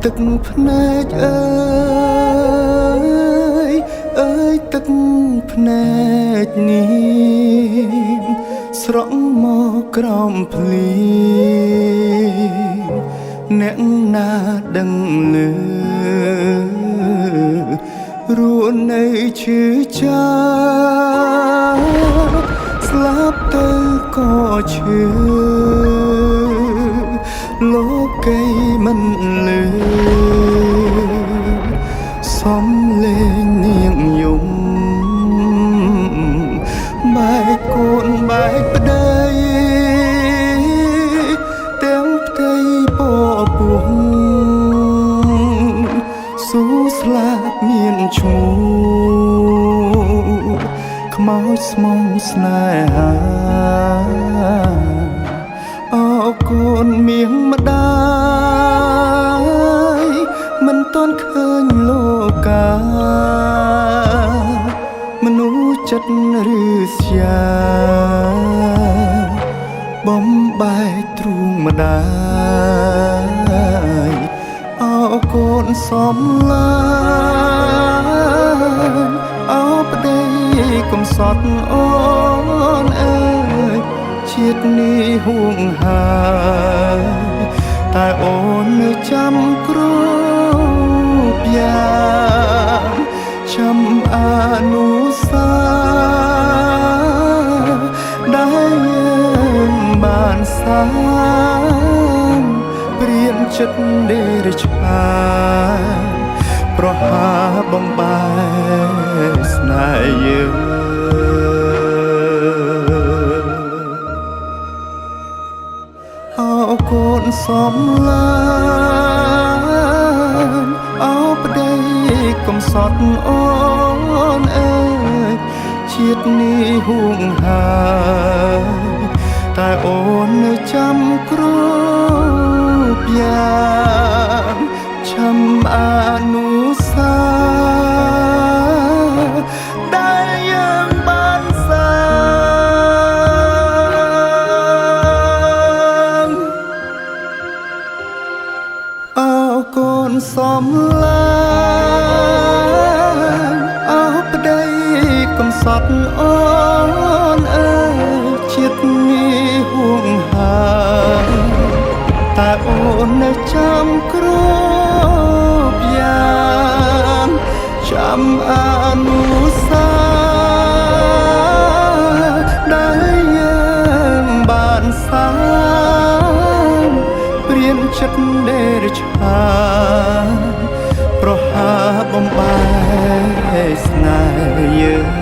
ទឹកភ្នែកអើយទឹកភ្នែកនេះស្រក់មកក្រោមភ្លៀងអ្នកណាដឹងលឺរួននៅឈឺចាំស្លាប់ទៅក៏ឈឺលោកីមិនលឺសំលេងនាងយំបែកកូនបែកប្តីទាំងផ្ទៃពពោះស៊ូស្លាប់មានឈ្មោះខ្មោចស្មងស្នេហាអរគុណមាងម្ដាយមិនទាន់ឃើញលោកាមនុស្សចិត្តឬស្យាបំបែកទ្រូងម្ដាយអរគុណសំឡាញអោប្តីកំសត់អូនអើយជាតិនេះហួងហើយតែអូននៅចាំគ្រប់យ៉ាងចាំអនុសាដែលយើងបានសាងព្រៀនចិត្តដេរឆាប្រហាបំបែកស្នេហ៍យើងអរគុណសំឡាញអោប្តីកំសត់អូនអើយជាតិនេះហួងហើយតែអូននៅចាំគ្រប់យ៉ាងចាំអនុសាដែលយើងបានសាងអរគុណសំឡាញអោប្តីកំសត់អូនអើយជាតិនេះហួងហើយតែអូននៅចាំគ្រប់យ៉ាងចាំអនុសាដែលយើងបានសាងព្រៀនចិត្តដេរឆាប្រហាបំបែកស្នេហ៍យើង